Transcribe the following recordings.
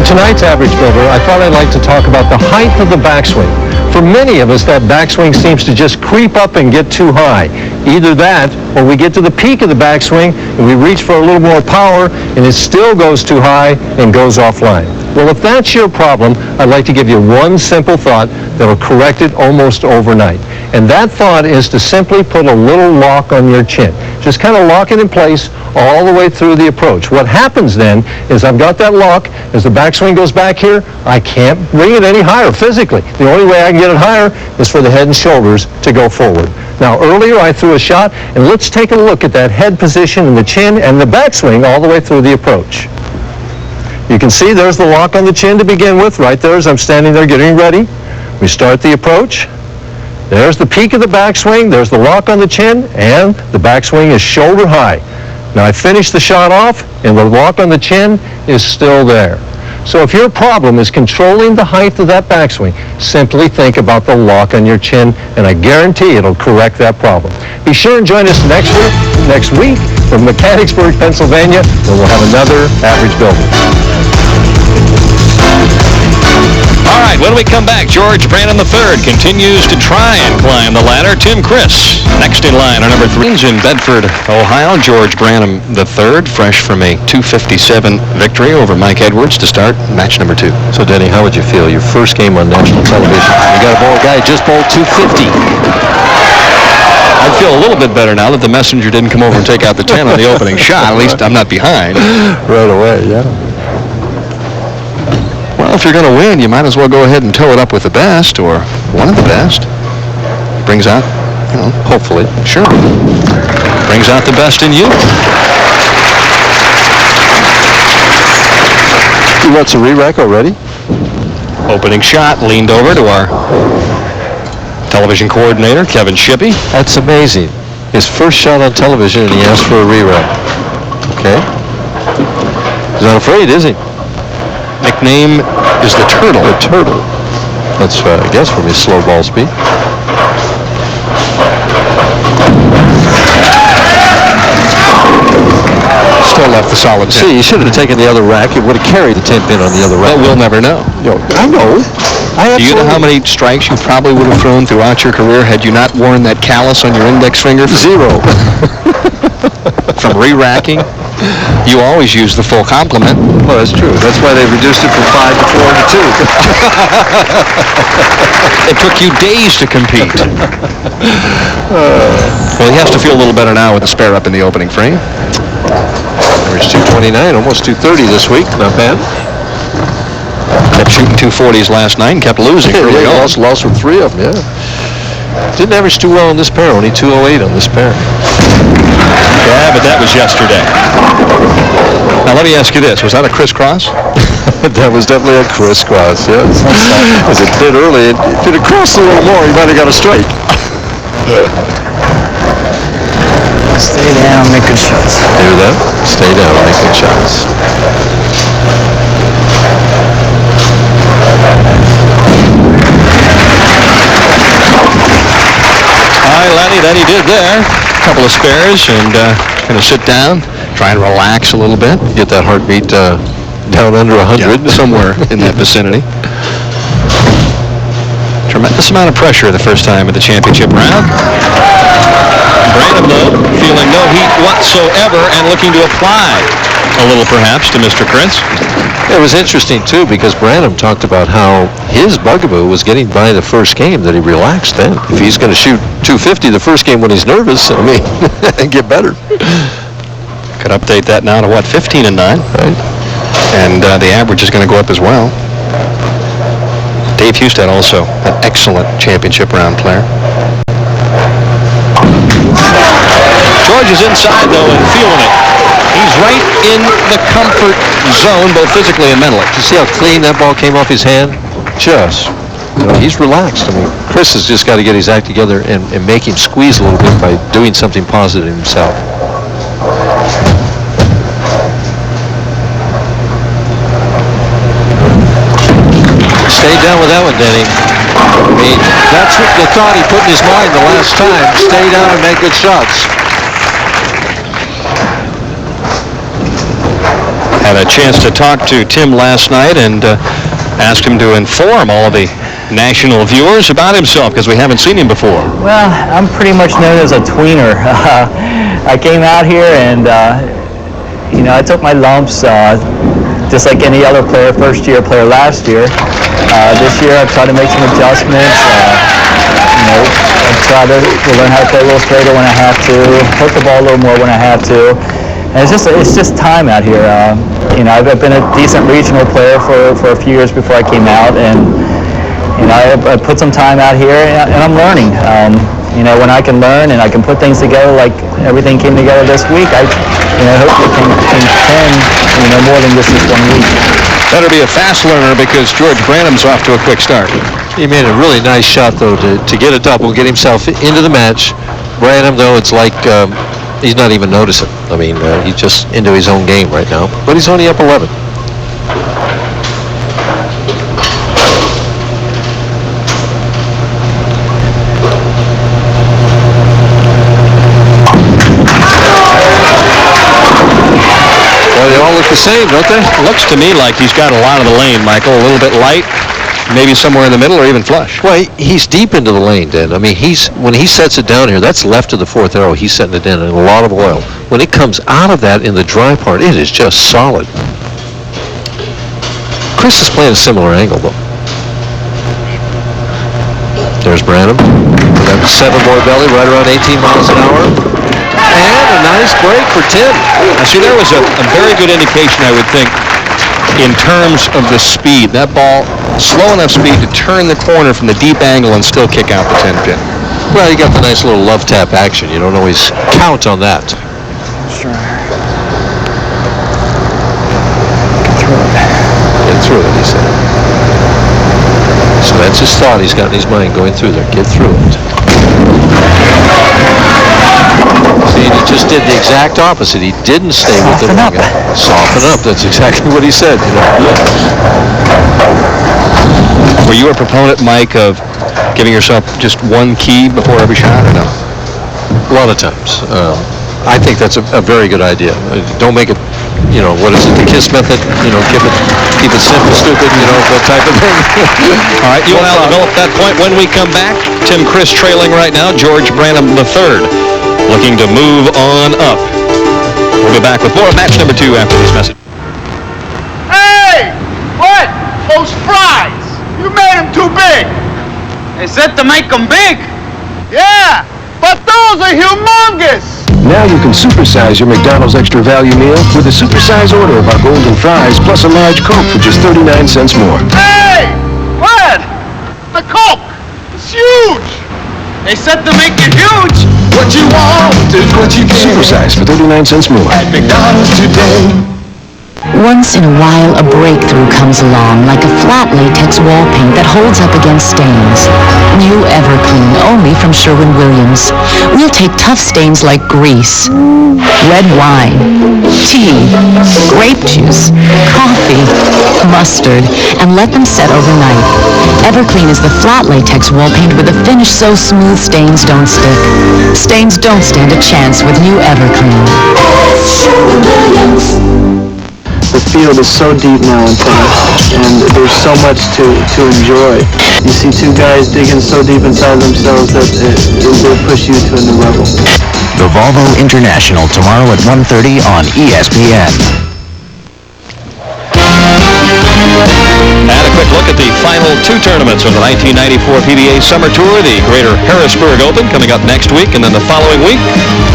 tonight's Average Builder, I thought I'd like to talk about the height of the backswing. For many of us, that backswing seems to just creep up and get too high. Either that, or we get to the peak of the backswing and we reach for a little more power and it still goes too high and goes offline. Well, if that's your problem, I'd like to give you one simple thought that will correct it almost overnight. And that thought is to simply put a little lock on your chin. Just kind of lock it in place all the way through the approach. What happens then is I've got that lock. As the backswing goes back here, I can't bring it any higher physically. The only way I can get it higher is for the head and shoulders to go forward. Now, earlier I threw a shot, and let's take a look at that head position and the chin and the backswing all the way through the approach. You can see there's the lock on the chin to begin with, right there as I'm standing there getting ready. We start the approach. There's the peak of the backswing, there's the lock on the chin, and the backswing is shoulder high. Now I finish the shot off, and the lock on the chin is still there. So if your problem is controlling the height of that backswing, simply think about the lock on your chin, and I guarantee it'll correct that problem. Be sure and join us next week from Mechanicsburg, Pennsylvania, where we'll have another Average Builder. All right, when we come back, George Branham III continues to try and climb the ladder. Tim Criss, next in line, our number 3 in Bedford, Ohio. George Branham III, fresh from a 257 victory over Mike Edwards to start match number 2. So, Denny, how would you feel? Your first game on national television. You got a ball guy just bowled 250. I'd feel a little bit better now that the messenger didn't come over and take out the 10 on the opening shot. At least I'm not behind. Right away, yeah. Well, if you're going to win, you might as well go ahead and toe it up with the best or one of the best. Brings out, hopefully. Sure. Brings out the best in you. You want some re-rack already? Opening shot, leaned over to our television coordinator, Kevin Shippey. That's amazing. His first shot on television, and he asked for a re-rack. Okay. He's not afraid, is he? Nickname is the Turtle. The Turtle. That's, I guess, from his slow ball speed. Still left the solid 10. See, you should have taken the other rack. It would have carried the 10 pin on the other rack. But we'll never know. I know. Do you know how many strikes you probably would have thrown throughout your career had you not worn that callus on your index finger? 0. From re-racking? You always use the full complement. Well, that's true. That's why they reduced it from 5 to 4 to 2. It took you days to compete. Well, he has to feel a little better now with the spare up in the opening frame. Average 229, almost 230 this week. Not bad. Kept shooting 240s last night and kept losing early on. Lost with 3 of them, yeah. Didn't average too well on this pair, only 208 on this pair. Yeah, but that was yesterday. Now, let me ask you this. Was that a crisscross? That was definitely a crisscross, yes. As it did early, if it had crossed a little more, he might have got a strike. Stay down, make good shots. Hear that? Stay down, make good shots. All right, Lenny, that he did there. A couple of spares and going to sit down, try and relax a little bit. Get that heartbeat down under 100. Yeah, somewhere in that vicinity. Tremendous amount of pressure the first time at the championship round. Branham, though, feeling no heat whatsoever and looking to apply a little, perhaps, to Mr. Criss. It was interesting, too, because Branham talked about how his bugaboo was getting by the first game, that he relaxed then. If he's going to shoot 250 the first game when he's nervous, I mean, and get better. Could update that now to, 15-9? Right. And the average is going to go up as well. Dave Husted also an excellent championship round player. George is inside, though, and feeling it. He's right in the comfort zone, both physically and mentally. You see how clean that ball came off his hand? Just. He's relaxed. I mean, Criss has just got to get his act together and make him squeeze a little bit by doing something positive himself. Stay down with that one, Denny. I mean, that's the thought he put in his mind the last time. Stay down and make good shots. Had a chance to talk to Tim last night and asked him to inform all of the national viewers about himself because we haven't seen him before. Well, I'm pretty much known as a tweener. I came out here and, I took my lumps just like any other player, first-year player last year. This year I've tried to make some adjustments. I've tried to learn how to play a little straighter when I have to, hit the ball a little more when I have to. And it's just time out here. I've been a decent regional player for a few years before I came out, and I put some time out here, and I'm learning. When I can learn and I can put things together like everything came together this week, I hopefully can more than just this 1 week. Better be a fast learner because George Branham's off to a quick start. He made a really nice shot, though, to get a double, get himself into the match. Branham, though, it's like he's not even noticing. I mean, he's just into his own game right now. But he's only up 11. Well, they all look the same, don't they? Looks to me like he's got a lot of the lane, Michael. A little bit light, maybe somewhere in the middle or even flush. Well, he's deep into the lane, Dan. I mean, when he sets it down here, that's left of the fourth arrow. He's setting it down in a lot of oil. When it comes out of that in the dry part, it is just solid. Criss is playing a similar angle, though. There's Branham. That 7-boy belly right around 18 miles an hour. And a nice break for Tim. Now, see, there was a very good indication, I would think, in terms of the speed. That ball, slow enough speed to turn the corner from the deep angle and still kick out the 10-pin. Well, you got the nice little love tap action. You don't always count on that. Sure. Get through it, he said. So that's his thought he's got in his mind going through there. Get through it. See, he just did the exact opposite. He didn't stay with the Soften up. Soften up. That's exactly what he said. Were you a proponent, Mike, of giving yourself just one key before every shot, or no? A lot of times. I think that's a very good idea. Don't make it, what is it, the KISS method? Keep it simple, stupid, that type of thing. All right, you and I'll develop that point when we come back. Tim Criss trailing right now. George Branham III looking to move on up. We'll be back with more of match number 2 after this message. Hey! What? Those fries! You made them too big! Is that to make them big? Yeah! But those are humongous! Now you can supersize your McDonald's Extra Value meal with a supersize order of our golden fries plus a large Coke for just 39 cents more. Hey! What? The Coke! It's huge! They said to make it huge! What you want is what you get. Supersize for 39 cents more. At McDonald's today. Once in a while, a breakthrough comes along, like a flat latex wall paint that holds up against stains. New Everclean, only from Sherwin-Williams. We'll take tough stains like grease, red wine, tea, grape juice, coffee, mustard, and let them set overnight. Everclean is the flat latex wall paint with a finish so smooth stains don't stick. Stains don't stand a chance with new Everclean. Sherwin-Williams. The field is so deep now in tennis, and there's so much to enjoy. You see two guys digging so deep inside themselves that it will push you to a new level. The Volvo International tomorrow at 1:30 on ESPN. And a quick look at the final 2 tournaments of the 1994 PBA Summer Tour, the Greater Harrisburg Open coming up next week, and then the following week,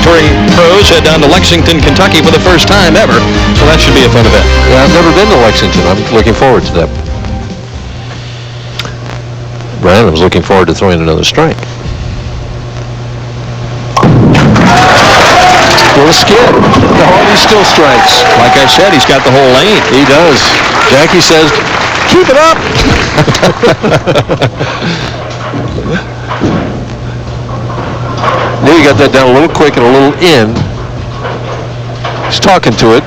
touring pros head down to Lexington, Kentucky for the first time ever, so that should be a fun event. Yeah, I've never been to Lexington. I'm looking forward to that. Branham's looking forward to throwing another strike. Little skid. He still strikes. Like I said, he's got the whole lane. He does. Jackie says, keep it up. Now you got that down a little quick and a little in. He's talking to it.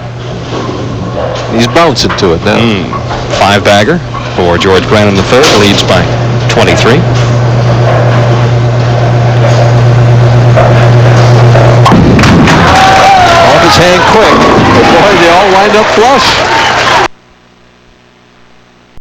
He's bouncing to it now. 5-bagger for George Branham III, leads by 23. Off his hand quick. Boy, they all wind up flush.